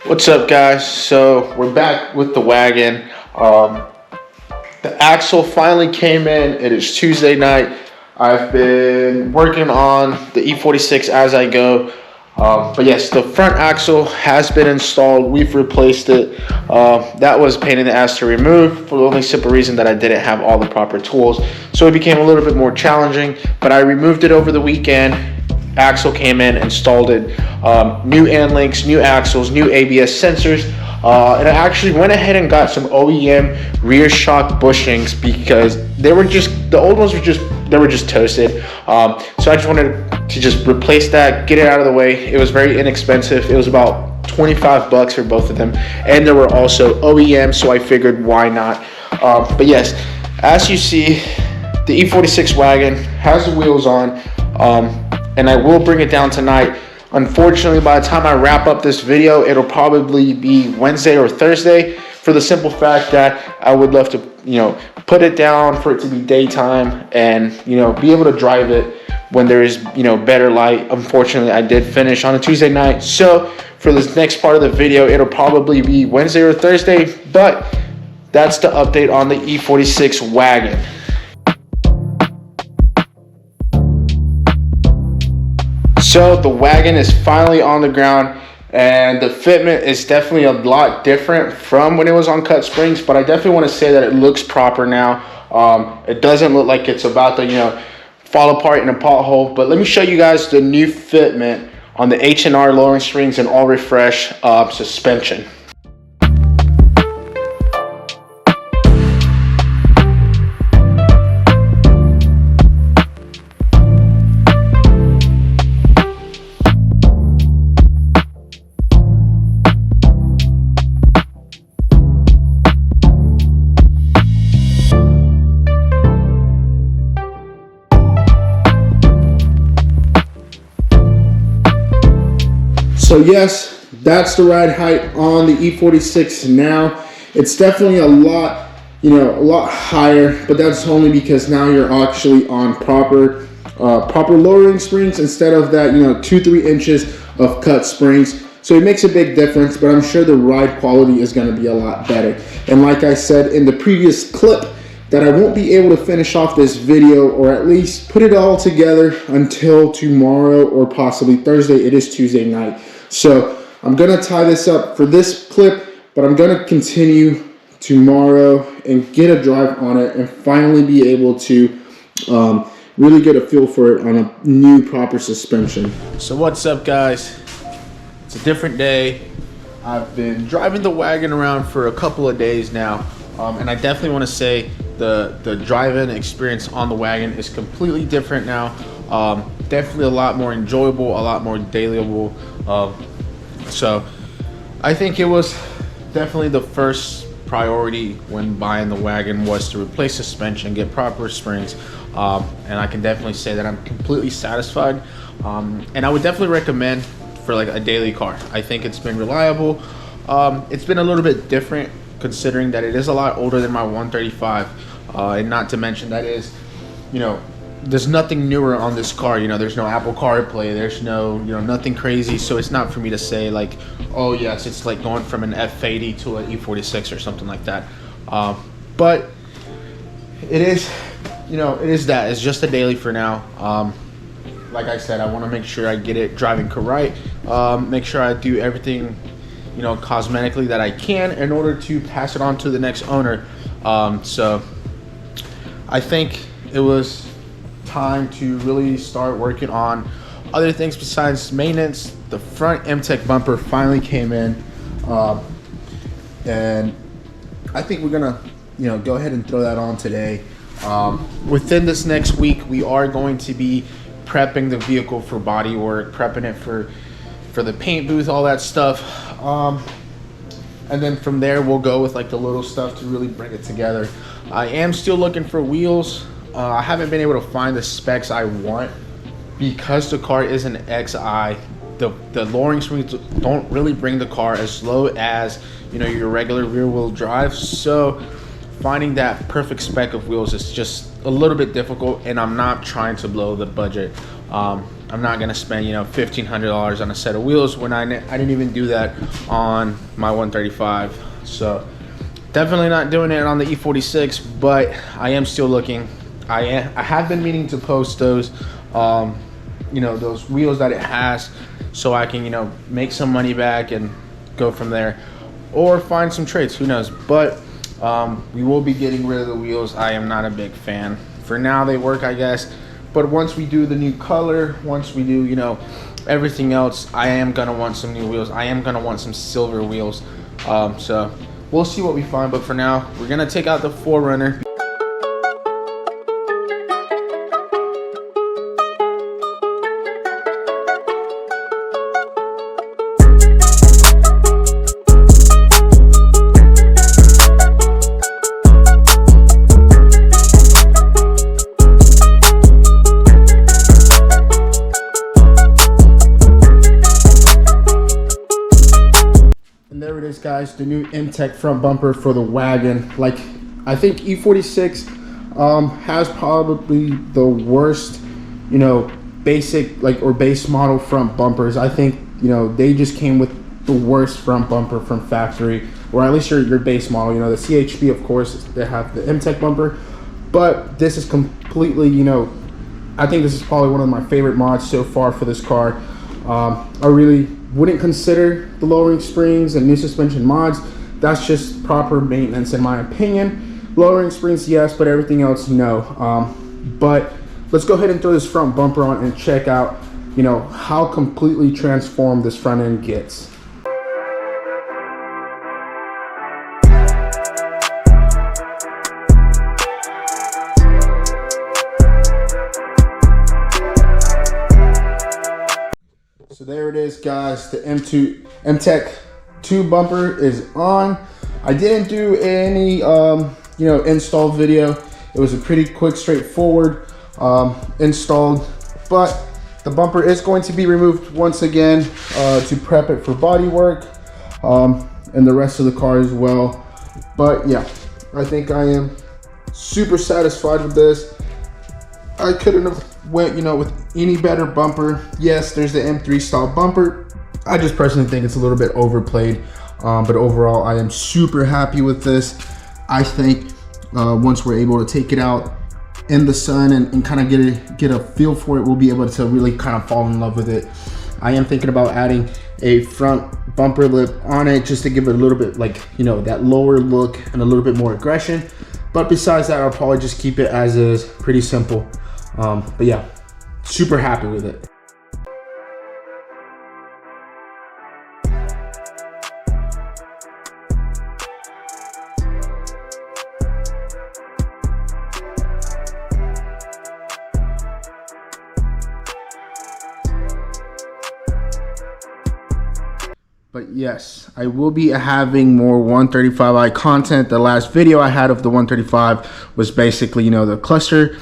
What's up, guys? So we're back with the wagon. The axle finally came in. It is Tuesday night. I've been working on the E46 as I go. But yes, the front axle has been installed. We've replaced it. That was a pain in the ass to remove for the only simple reason that I didn't have all the proper tools. So it became a little bit more challenging, but I removed it over the weekend. Axle came in, installed it, new end links, new axles, new ABS sensors, and I actually went ahead and got some OEM rear shock bushings because the old ones were just toasted. So I just wanted to just replace that, get it out of the way. It was very inexpensive. It was about 25 bucks for both of them, and there were also OEM, so I figured why not. But yes, as you see, the E46 wagon has the wheels on. And I will bring it down tonight. Unfortunately, by the time I wrap up this video, it'll probably be Wednesday or Thursday, for the simple fact that I would love to, put it down for it to be daytime and, be able to drive it when there is, better light. Unfortunately, I did finish on a Tuesday night. So for this next part of the video, it'll probably be Wednesday or Thursday, but that's the update on the E46 wagon. So the wagon is finally on the ground, and the fitment is definitely a lot different from when it was on cut springs, but I definitely want to say that it looks proper now. It doesn't look like it's about to, fall apart in a pothole, but let me show you guys the new fitment on the H&R lowering springs and all refresh suspension. So yes, that's the ride height on the E46 now. It's definitely a lot higher, but that's only because now you're actually on proper lowering springs instead of that, 2-3 inches of cut springs. So it makes a big difference, but I'm sure the ride quality is going to be a lot better. And like I said in the previous clip, that I won't be able to finish off this video, or at least put it all together, until tomorrow or possibly Thursday. It is Tuesday night. So I'm going to tie this up for this clip, but I'm going to continue tomorrow and get a drive on it and finally be able to really get a feel for it on a new proper suspension. So what's up, guys? It's a different day. I've been driving the wagon around for a couple of days now, and I definitely want to say the drive-in experience on the wagon is completely different now. Definitely a lot more enjoyable, a lot more dailyable. So I think it was definitely the first priority when buying the wagon was to replace suspension, get proper springs, and I can definitely say that I'm completely satisfied. And I would definitely recommend for like a daily car. I think it's been reliable. It's been a little bit different considering that it is a lot older than my 135, and not to mention that is, there's nothing newer on this car. There's no Apple CarPlay, there's no, nothing crazy. So it's not for me to say like, oh yes, it's like going from an F80 to an E46 or something like that. But it is, it's just a daily for now. Like I said, I want to make sure I get it driving right, make sure I do everything, cosmetically that I can in order to pass it on to the next owner. So I think it was time to really start working on other things besides maintenance. The front M-Tech bumper finally came in, and I think we're gonna go ahead and throw that on today. Within this next week, we are going to be prepping the vehicle for body work, prepping it for the paint booth, all that stuff, and then from there we'll go with like the little stuff to really bring it together. I am still looking for wheels. I haven't been able to find the specs I want because the car is an XI. The lowering springs don't really bring the car as low as your regular rear wheel drive. So finding that perfect spec of wheels is just a little bit difficult, and I'm not trying to blow the budget. I'm not gonna spend, you know, $1,500 on a set of wheels when I didn't even do that on my 135. So definitely not doing it on the E46, but I am still looking. I have been meaning to post those, you know, those wheels that it has, so I can, you know, make some money back and go from there, or find some trades, who knows. But we will be getting rid of the wheels. I am not a big fan. For now, they work, I guess. But once we do the new color, once we do, you know, everything else, I am gonna want some new wheels. I am gonna want some silver wheels. So we'll see what we find. But for now, we're gonna take out the 4Runner. There it is, guys, the new M-Tech front bumper for the wagon. Like, I think E46 has probably the worst, you know, basic, like, or base model front bumpers. I think, you know, they just came with the worst front bumper from factory, or at least your base model. You know, the CHP, of course, they have the M-Tech bumper, but this is completely, you know, I think this is probably one of my favorite mods so far for this car. I really wouldn't consider the lowering springs and new suspension mods. That's just proper maintenance in my opinion. Lowering springs, yes, but everything else, no. But let's go ahead and throw this front bumper on and check out, you know, how completely transformed this front end gets. So there it is, guys. The M-Tech 2 bumper is on. I didn't do any, you know, install video. It was a pretty quick, straightforward installed. But the bumper is going to be removed once again to prep it for body work and the rest of the car as well. But yeah, I think I am super satisfied with this. I couldn't have went, you know, with any better bumper. Yes, there's the M3 style bumper. I just personally think it's a little bit overplayed, but overall I am super happy with this. I think once we're able to take it out in the sun and kind of get a feel for it, we'll be able to really kind of fall in love with it. I am thinking about adding a front bumper lip on it just to give it a little bit, like, you know, that lower look and a little bit more aggression. But besides that, I'll probably just keep it as is, pretty simple. But yeah, super happy with it. But yes, I will be having more 135i content. The last video I had of the 135 was basically, you know, the cluster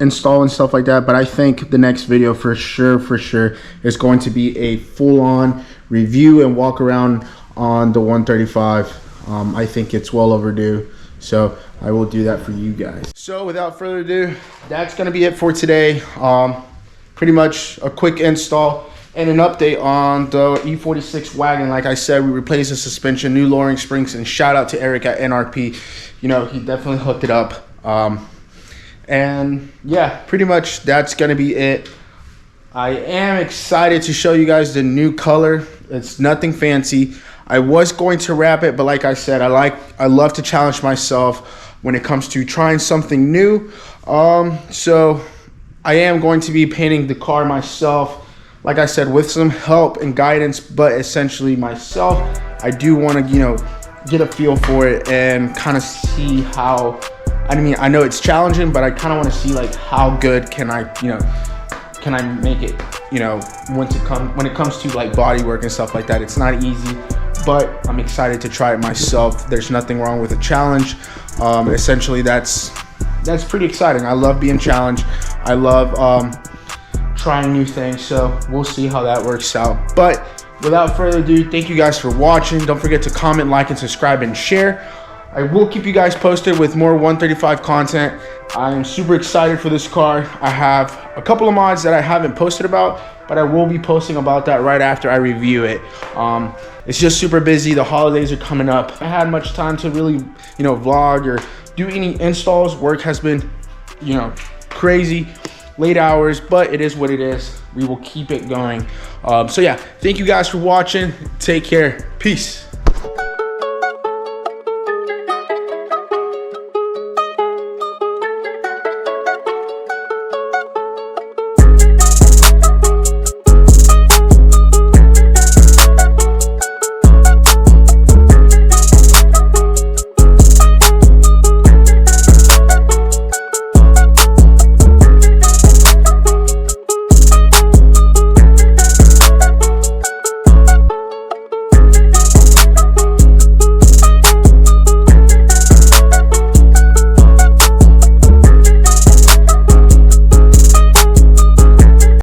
install and stuff like that. But I think the next video for sure is going to be a full-on review and walk around on the 135. I think it's well overdue, so I will do that for you guys. So without further ado, that's gonna be it for today. Pretty much a quick install and an update on the E46 wagon. Like I said, we replaced the suspension, new lowering springs, and shout out to Eric at NRP. You know, he definitely hooked it up. And yeah, pretty much that's gonna be it. I am excited to show you guys the new color. It's nothing fancy. I was going to wrap it, but like I said, I love to challenge myself when it comes to trying something new. So I am going to be painting the car myself, like I said, with some help and guidance, but essentially myself. I do want to, you know, get a feel for it and kind of see how, I mean, I know it's challenging, but I kind of want to see like how good can I, you know, can I make it, you know, when it comes to like body work and stuff like that. It's not easy, but I'm excited to try it myself. There's nothing wrong with a challenge. Essentially that's pretty exciting. I love being challenged. I love trying new things, so we'll see how that works out. But without further ado, thank you guys for watching. Don't forget to comment, like, and subscribe and share. I will keep you guys posted with more 135 content. I'm super excited for this car. I have a couple of mods that I haven't posted about, but I will be posting about that right after I review it. It's just super busy. The holidays are coming up. I had much time to really, vlog or do any installs. Work has been, crazy, late hours, but it is what it is. We will keep it going. So yeah, thank you guys for watching. Take care. Peace.